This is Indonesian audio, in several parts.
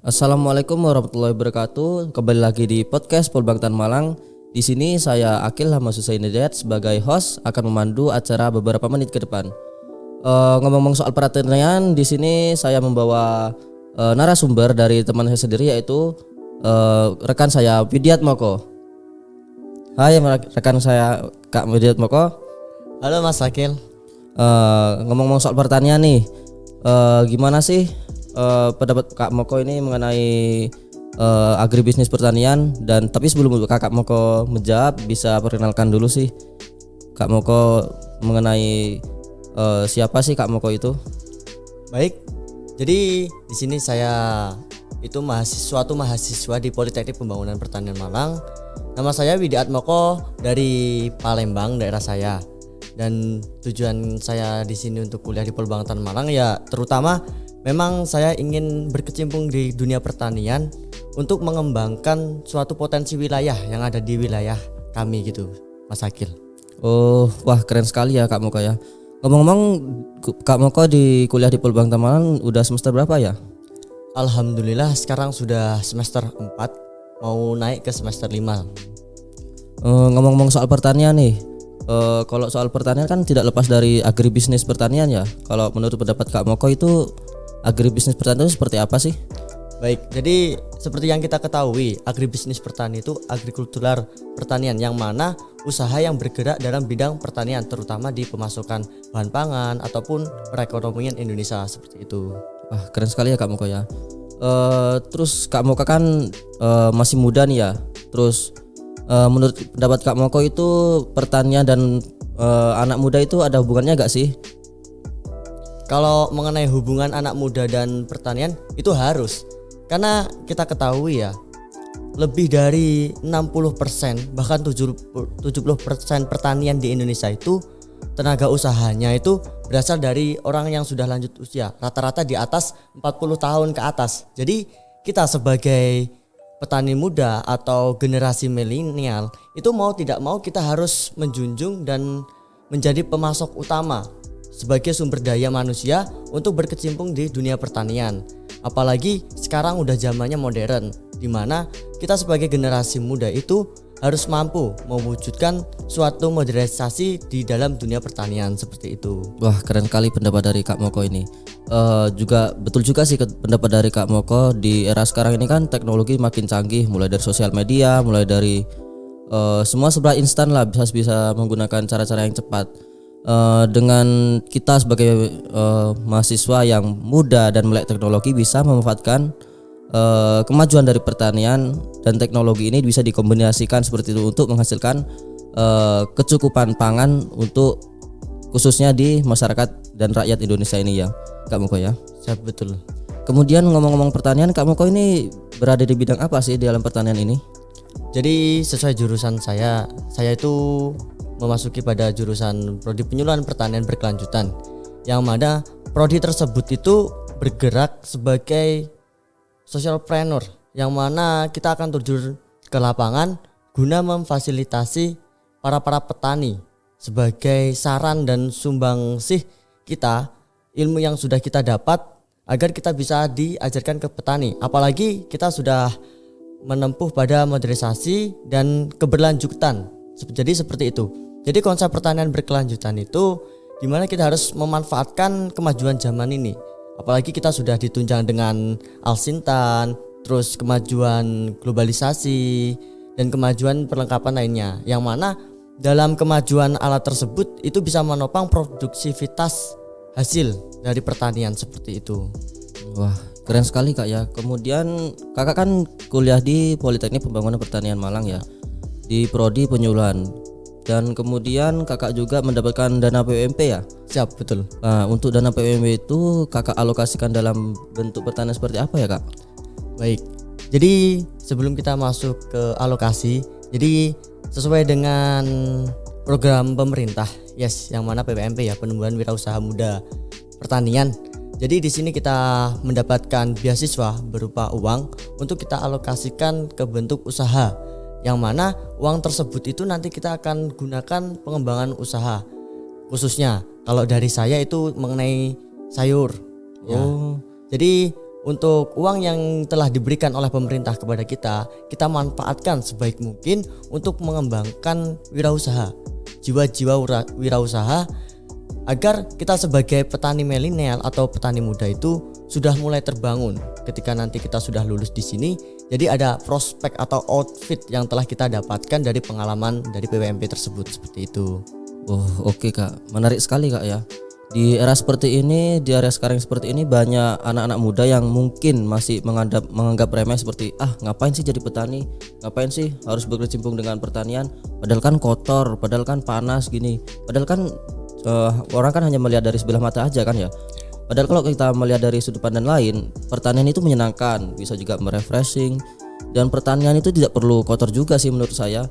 Assalamualaikum warahmatullahi wabarakatuh. Kembali lagi di podcast Polbangtan Malang. Di sini saya Akil Hamad Husaini Hidayat sebagai host akan memandu acara beberapa menit ke depan. Ngomong-ngomong soal pertanian, di sini saya membawa narasumber dari teman saya sendiri yaitu rekan saya Widiat Moko. Hai rekan saya Kak Widiat Moko. Halo Mas Akil. Ngomong-ngomong soal pertanian nih, gimana sih pendapat Kak Moko ini mengenai agribisnis pertanian? Dan tapi sebelum Kak Moko menjawab, bisa perkenalkan dulu sih Kak Moko mengenai siapa sih Kak Moko itu? Baik. Jadi di sini saya itu mahasiswa di Politeknik Pembangunan Pertanian Malang. Nama saya Widiat Moko dari Palembang, daerah saya. Dan tujuan saya di sini untuk kuliah di Polbangtan Malang ya terutama memang saya ingin berkecimpung di dunia pertanian untuk mengembangkan suatu potensi wilayah yang ada di wilayah kami gitu, Mas Akil. Oh, wah keren sekali ya Kak Moko ya. Ngomong-ngomong, Kak Moko di kuliah di Polbangtan Malang udah semester berapa ya? Alhamdulillah sekarang sudah semester 4 mau naik ke semester 5. Ngomong-ngomong soal pertanian nih, kalau soal pertanian kan tidak lepas dari agribisnis pertanian ya. Kalau menurut pendapat Kak Moko itu agribisnis pertanian itu seperti apa sih? Baik, jadi seperti yang kita ketahui, agribisnis pertanian itu agrikultural pertanian yang mana usaha yang bergerak dalam bidang pertanian terutama di pemasukan bahan pangan ataupun perekonomian Indonesia seperti itu. Wah keren sekali ya Kak Moko ya. Terus Kak Moko kan masih muda nih ya. Terus menurut pendapat Kak Moko itu pertanian dan anak muda itu ada hubungannya gak sih? Kalau mengenai hubungan anak muda dan pertanian itu harus. Karena kita ketahui ya, lebih dari 60% bahkan 70% pertanian di Indonesia itu tenaga usahanya itu berasal dari orang yang sudah lanjut usia, rata-rata di atas 40 tahun ke atas. Jadi kita sebagai petani muda atau generasi milenial itu mau tidak mau kita harus menjunjung dan menjadi pemasok utama sebagai sumber daya manusia untuk berkecimpung di dunia pertanian. Apalagi sekarang udah zamannya modern, di mana kita sebagai generasi muda itu harus mampu mewujudkan suatu modernisasi di dalam dunia pertanian seperti itu. Wah keren sekali pendapat dari Kak Moko ini. Juga betul juga sih pendapat dari Kak Moko. Di era sekarang ini kan teknologi makin canggih, mulai dari sosial media, mulai dari semua serba instan lah, bisa menggunakan cara-cara yang cepat. Dengan kita sebagai mahasiswa yang muda dan melek teknologi bisa memanfaatkan kemajuan dari pertanian dan teknologi ini bisa dikombinasikan seperti itu untuk menghasilkan kecukupan pangan untuk khususnya di masyarakat dan rakyat Indonesia ini ya Kak Moko ya. Siap, betul. Kemudian ngomong-ngomong pertanian, Kak Moko ini berada di bidang apa sih di dalam pertanian ini? Jadi sesuai jurusan saya itu memasuki pada jurusan Prodi Penyuluhan Pertanian Berkelanjutan, yang mana prodi tersebut itu bergerak sebagai socialpreneur, yang mana kita akan terjun ke lapangan guna memfasilitasi para petani sebagai saran dan sumbangsih kita ilmu yang sudah kita dapat agar kita bisa diajarkan ke petani. Apalagi kita sudah menempuh pada modernisasi dan keberlanjutan. Jadi seperti itu. Jadi konsep pertanian berkelanjutan itu dimana kita harus memanfaatkan kemajuan zaman ini. Apalagi kita sudah ditunjang dengan Al-Sintan, terus kemajuan globalisasi dan kemajuan perlengkapan lainnya, yang mana dalam kemajuan alat tersebut itu bisa menopang produktivitas hasil dari pertanian seperti itu. Wah keren sekali Kak ya. Kemudian Kakak kan kuliah di Politeknik Pembangunan Pertanian Malang ya, di Prodi Penyuluhan. Dan kemudian Kakak juga mendapatkan dana PUMP ya? Siap, betul. Nah, untuk dana PUMP itu Kakak alokasikan dalam bentuk pertanian seperti apa ya Kak? Baik, jadi sebelum kita masuk ke alokasi, jadi sesuai dengan program pemerintah, yang mana PPMP ya, Penumbuhan Wirausaha Muda Pertanian. Jadi di sini kita mendapatkan beasiswa berupa uang untuk kita alokasikan ke bentuk usaha, yang mana uang tersebut itu nanti kita akan gunakan pengembangan usaha. Khususnya kalau dari saya itu mengenai sayur. Ya. Jadi untuk uang yang telah diberikan oleh pemerintah kepada kita manfaatkan sebaik mungkin untuk mengembangkan wirausaha, jiwa-jiwa wirausaha, agar kita sebagai petani milenial atau petani muda itu sudah mulai terbangun ketika nanti kita sudah lulus di sini. Jadi ada prospek atau outfit yang telah kita dapatkan dari pengalaman dari PWMP tersebut, seperti itu. Oh, oke Kak, menarik sekali Kak ya. Di era seperti ini, di era sekarang seperti ini, banyak anak-anak muda yang mungkin masih menganggap remeh seperti ngapain sih jadi petani, ngapain sih harus berkecimpung dengan pertanian, padahal kan kotor, padahal kan panas gini, padahal kan orang kan hanya melihat dari sebelah mata aja kan ya. Padahal kalau kita melihat dari sudut pandang lain, pertanian itu menyenangkan, bisa juga merefreshing, dan pertanian itu tidak perlu kotor juga sih menurut saya.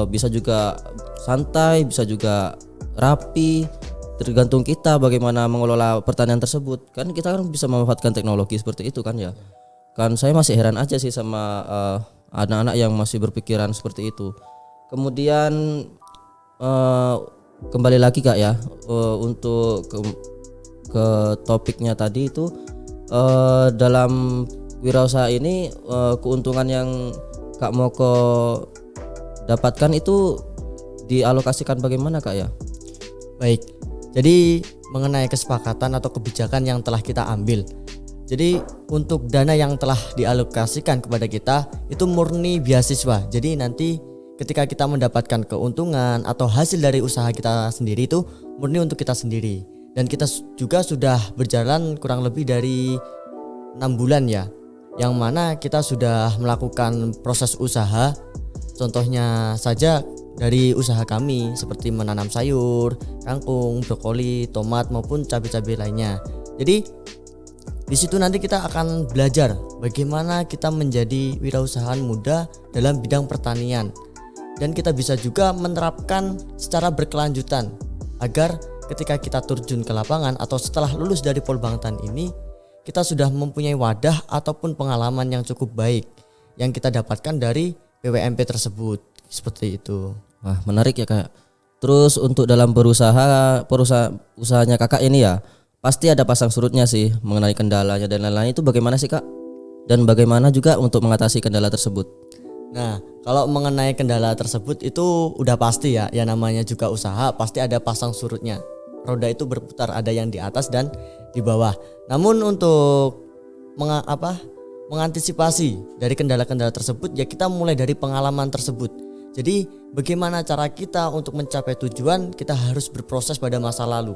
Bisa juga santai, bisa juga rapi, tergantung kita bagaimana mengelola pertanian tersebut. Kan kita kan bisa memanfaatkan teknologi seperti itu kan ya. Kan saya masih heran aja sih sama anak-anak yang masih berpikiran seperti itu. Kemudian kembali lagi Kak ya, untuk ke topiknya tadi itu, dalam wirausaha ini keuntungan yang Kak Moko dapatkan itu dialokasikan bagaimana Kak ya? Baik, jadi mengenai kesepakatan atau kebijakan yang telah kita ambil, jadi untuk dana yang telah dialokasikan kepada kita itu murni beasiswa. Jadi nanti ketika kita mendapatkan keuntungan atau hasil dari usaha kita sendiri itu murni untuk kita sendiri. Dan kita juga sudah berjalan kurang lebih dari 6 bulan ya, yang mana kita sudah melakukan proses usaha. Contohnya saja dari usaha kami seperti menanam sayur, kangkung, brokoli, tomat maupun cabai-cabai lainnya. Jadi di situ nanti kita akan belajar bagaimana kita menjadi wirausahaan muda dalam bidang pertanian. Dan kita bisa juga menerapkan secara berkelanjutan agar ketika kita terjun ke lapangan atau setelah lulus dari Polbangtan ini, kita sudah mempunyai wadah ataupun pengalaman yang cukup baik yang kita dapatkan dari PWMP tersebut, seperti itu. Wah, menarik ya Kak. Terus untuk dalam usahanya Kakak ini ya, pasti ada pasang surutnya sih mengenai kendalanya dan lain-lain. Itu bagaimana sih Kak? Dan bagaimana juga untuk mengatasi kendala tersebut? Nah, kalau mengenai kendala tersebut itu udah pasti ya, ya namanya juga usaha pasti ada pasang surutnya. Roda itu berputar, ada yang di atas dan di bawah. Namun untuk mengantisipasi dari kendala-kendala tersebut ya kita mulai dari pengalaman tersebut. Jadi bagaimana cara kita untuk mencapai tujuan, kita harus berproses pada masa lalu.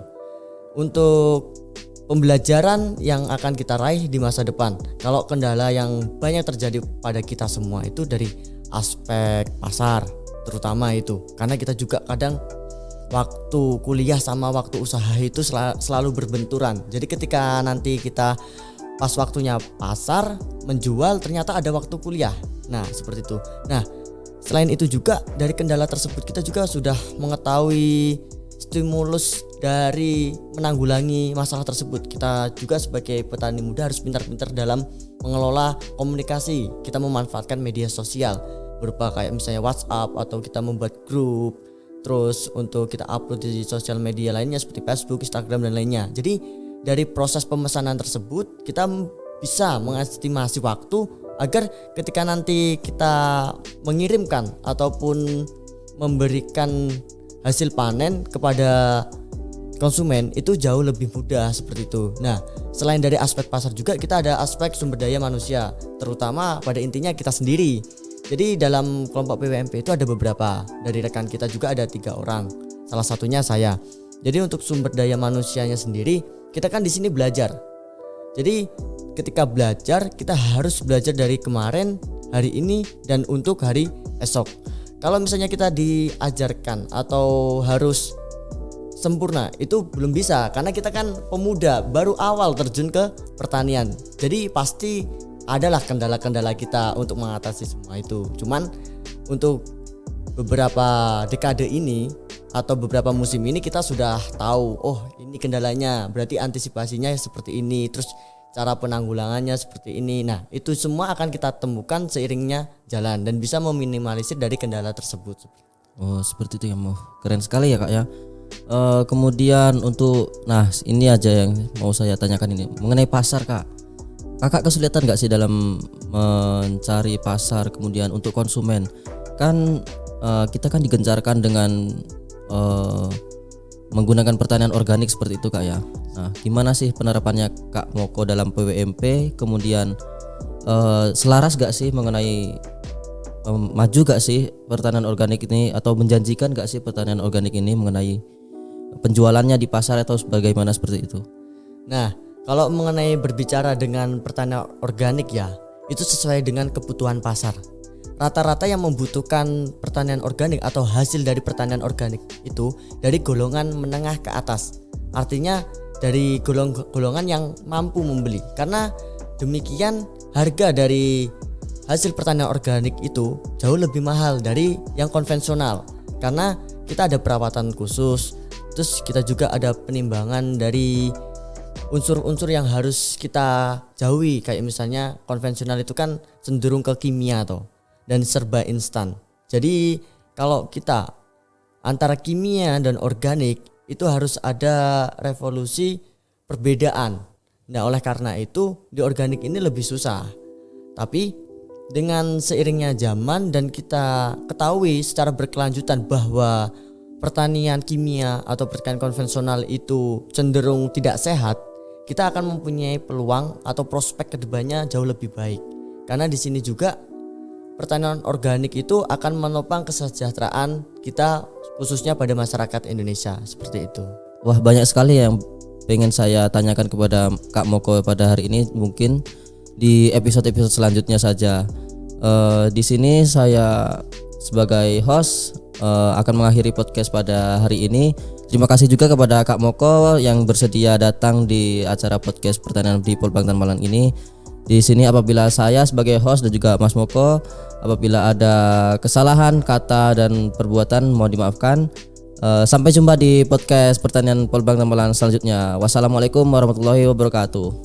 Untuk pembelajaran yang akan kita raih di masa depan. Kalau kendala yang banyak terjadi pada kita semua itu dari aspek pasar terutama itu. Karena kita juga kadang waktu kuliah sama waktu usaha itu selalu berbenturan. Jadi ketika nanti kita pas waktunya pasar menjual ternyata ada waktu kuliah. Nah, seperti itu. Nah, selain itu juga dari kendala tersebut kita juga sudah mengetahui stimulus dari menanggulangi masalah tersebut. Kita juga sebagai petani muda harus pintar-pintar dalam mengelola komunikasi. Kita memanfaatkan media sosial berupa kayak misalnya WhatsApp atau kita membuat grup. Terus untuk kita upload di sosial media lainnya seperti Facebook, Instagram dan lainnya. Jadi dari proses pemesanan tersebut kita bisa mengestimasi waktu agar ketika nanti kita mengirimkan ataupun memberikan hasil panen kepada konsumen itu jauh lebih mudah seperti itu. Nah, selain dari aspek pasar juga kita ada aspek sumber daya manusia, terutama pada intinya kita sendiri. Jadi dalam kelompok PWMP itu ada beberapa, dari rekan kita juga ada 3 orang, salah satunya saya. Jadi untuk sumber daya manusianya sendiri kita kan di sini belajar. Jadi ketika belajar kita harus belajar dari kemarin, hari ini dan untuk hari esok. Kalau misalnya kita diajarkan atau harus sempurna itu belum bisa karena kita kan pemuda baru awal terjun ke pertanian. Jadi pasti adalah kendala-kendala kita untuk mengatasi semua itu. Cuman untuk beberapa dekade ini atau beberapa musim ini kita sudah tahu, oh ini kendalanya, berarti antisipasinya seperti ini, terus cara penanggulangannya seperti ini. Nah, itu semua akan kita temukan seiringnya jalan dan bisa meminimalisir dari kendala tersebut. Oh, seperti itu ya, keren sekali ya Kak ya. Kemudian untuk, nah ini aja yang mau saya tanyakan ini mengenai pasar Kak. Kakak kesulitan nggak sih dalam mencari pasar kemudian untuk konsumen? Kan kita kan digencarkan dengan menggunakan pertanian organik seperti itu Kak ya. Nah, gimana sih penerapannya Kak Moko dalam PWMP? Kemudian selaras gak sih mengenai maju gak sih pertanian organik ini, atau menjanjikan gak sih pertanian organik ini mengenai penjualannya di pasar atau bagaimana seperti itu? Nah, kalau mengenai berbicara dengan pertanian organik ya, itu sesuai dengan kebutuhan pasar. Rata-rata yang membutuhkan pertanian organik atau hasil dari pertanian organik itu dari golongan menengah ke atas. Artinya dari golongan yang mampu membeli. Karena demikian harga dari hasil pertanian organik itu jauh lebih mahal dari yang konvensional. Karena kita ada perawatan khusus, terus kita juga ada penimbangan dari unsur-unsur yang harus kita jauhi. Kayak misalnya konvensional itu kan cenderung ke kimia dan serba instan. Jadi kalau kita antara kimia dan organik itu harus ada revolusi perbedaan. Nah, oleh karena itu di organik ini lebih susah. Tapi dengan seiringnya zaman dan kita ketahui secara berkelanjutan bahwa pertanian kimia atau pertanian konvensional itu cenderung tidak sehat, kita akan mempunyai peluang atau prospek kedepannya jauh lebih baik. Karena di sini juga pertanian organik itu akan menopang kesejahteraan kita khususnya pada masyarakat Indonesia seperti itu. Wah, banyak sekali yang pengen saya tanyakan kepada Kak Moko pada hari ini, mungkin di episode-episode selanjutnya saja. Di sini saya sebagai host akan mengakhiri podcast pada hari ini. Terima kasih juga kepada Kak Moko yang bersedia datang di acara podcast pertanian di Polbangtan Malang ini. Di sini apabila saya sebagai host dan juga Mas Moko, apabila ada kesalahan kata dan perbuatan mohon dimaafkan. Sampai jumpa di podcast pertanian Polbangtan Malang selanjutnya. Wassalamualaikum warahmatullahi wabarakatuh.